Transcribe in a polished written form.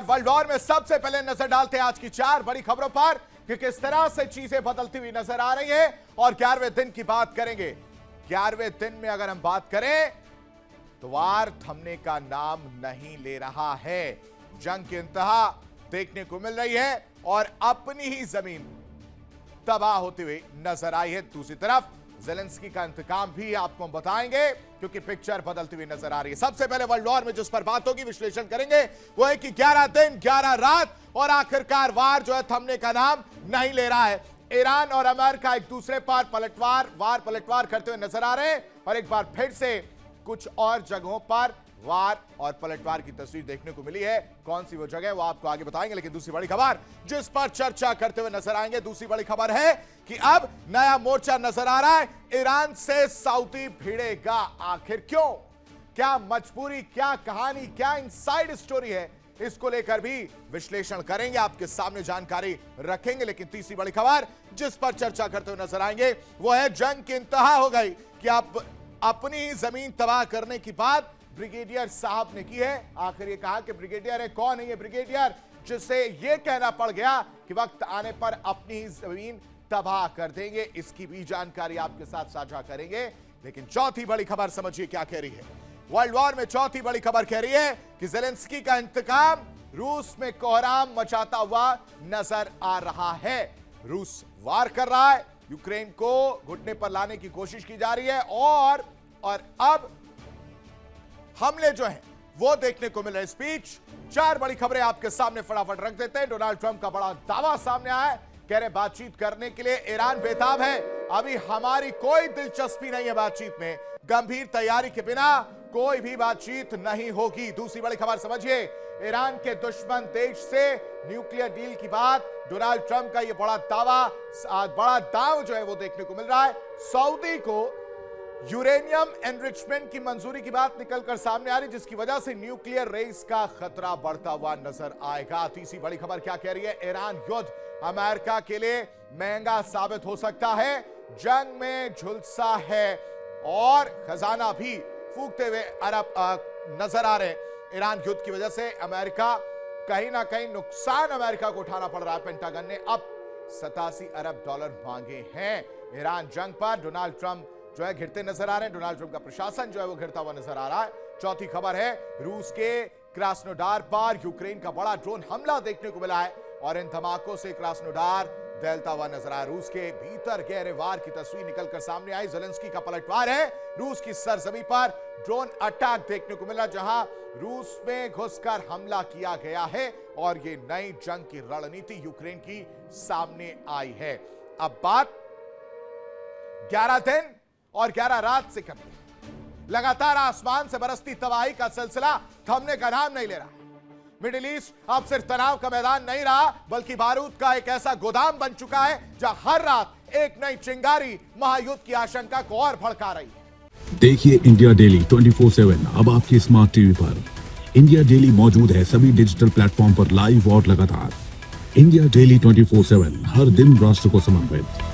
और world war में सबसे पहले नजर डालते हैं आज की 4 बड़ी खबरों पर कि किस तरह से चीजें बदलती हुई नजर आ रही हैं और 11वें दिन की बात करेंगे। 11वें दिन में अगर हम बात करें तो वार थमने का नाम नहीं ले रहा है। जंग की इंतहा देखने को मिल रही है और अपनी ही जमीन तबाह होती हुई नजर आई है। दूसरी तरफ ज़ेलेंस्की का इंतकाम भी आपको हम बताएंगे क्योंकि पिक्चर बदलती हुई नजर आ रही है। सबसे पहले वर्ल्ड वॉर में जिस पर बात होगी, विश्लेषण करेंगे, वो है कि 11 दिन 11 रात और आखिरकार वार जो है थमने का नाम नहीं ले रहा है। ईरान और अमेरिका एक दूसरे पर पलटवार करते हुए नजर आ रहे हैं और एक बार फिर से कुछ और जगहों पर वार और पलटवार की तस्वीर देखने को मिली है। कौन सी वो जगह वो आपको आगे बताएंगे, लेकिन दूसरी बड़ी खबर जिस पर चर्चा करते हुए नजर आएंगे, दूसरी बड़ी खबर है कि अब नया मोर्चा नजर आ रहा है। ईरान से सऊदी भिड़ेगा, आखिर क्यों, क्या मजबूरी, क्या कहानी, क्या इनसाइड स्टोरी है, इसको लेकर भी विश्लेषण करेंगे, आपके सामने जानकारी रखेंगे। लेकिन तीसरी बड़ी खबर जिस पर चर्चा करते हुए नजर आएंगे वो है जंग की इंतहा हो गई कि अब अपनी ही जमीन तबाह करने की बात ब्रिगेडियर साहब ने की है। आखिर ये कहा कि ब्रिगेडियर है, कौन है ये ब्रिगेडियर जिससे ये कहना पड़ गया कि वक्त आने पर अपनी ही जमीन तबाह कर देंगे, इसकी भी जानकारी आपके साथ साझा करेंगे। लेकिन चौथी बड़ी खबर समझिए क्या कह रही है। वर्ल्ड वॉर में चौथी बड़ी खबर कह रही है कि ज़ेलेंस्की का इंतकाम रूस में कोहराम मचाता हुआ नजर आ रहा है। रूस वार कर रहा है, यूक्रेन को घुटने पर लाने की कोशिश की जा रही है और अब हमले जो हैं वो देखने को मिल रहे। स्पीच 4 बड़ी खबरें आपके सामने फटाफट रख देते हैं। डोनाल्ड ट्रंप का बड़ा दावा सामने आया है, कह रहे बातचीत करने के लिए ईरान बेताब है, अभी हमारी कोई दिलचस्पी नहीं है बातचीत में, गंभीर तैयारी के बिना कोई भी बातचीत नहीं होगी। दूसरी बड़ी खबर समझिए, ईरान के दुश्मन देश से न्यूक्लियर डील की बात, डोनाल्ड ट्रंप का यह बड़ा दाव जो है वो देखने को मिल रहा है। सऊदी को यूरेनियम एनरिचमेंट की मंजूरी की बात निकलकर सामने आ रही, जिसकी वजह से न्यूक्लियर रेस का खतरा बढ़ता हुआ नजर आएगा। तीसरी बड़ी खबर क्या कह रही है, ईरान युद्ध अमेरिका के लिए महंगा साबित हो सकता है, जंग में झुलसा है और खजाना भी फूकते हुए अरब नजर आ रहे। ईरान युद्ध की वजह से अमेरिका कहीं ना कहीं नुकसान अमेरिका को उठाना पड़ रहा है। पेंटागन ने अब 87 अरब डॉलर मांगे हैं ईरान जंग पर। डोनाल्ड ट्रंप जो है घिरते नजर आ रहे हैं, डोनाल्ड ट्रंप का प्रशासन जो है वो घिरता हुआ नजर आ रहा है। चौथी खबर है, रूस के क्रास्नोडार पर यूक्रेन का बड़ा ड्रोन हमला देखने को मिला है और इन धमाकों से क्रास्नोडार दहलता हुआ नजर आया। रूस के भीतर गहरे वार की तस्वीर निकलकर सामने आई। ज़ेलेंस्की का पलटवार है, रूस की सरजमी पर ड्रोन अटैक देखने को मिला, जहां रूस में घुसकर हमला किया गया है और ये नई जंग की रणनीति यूक्रेन की सामने आई है। अब बात 11 दिन और 11 रात से करते हैं। लगातार आसमान से बरसती तबाही का सिलसिला थमने का नाम नहीं ले रहा। मिडिल ईस्ट अब सिर्फ तनाव का मैदान नहीं रहा, बल्कि बारूद का एक ऐसा गोदाम बन चुका है जहां हर रात एक नई चिंगारी महायुद्ध की आशंका को और भड़का रही है। देखिए इंडिया डेली 24/7 अब आपके स्मार्ट टीवी पर। इंडिया डेली मौजूद है सभी डिजिटल प्लेटफॉर्म पर लाइव और लगातार। इंडिया डेली 24/7 हर दिन राष्ट्र को समर्पित।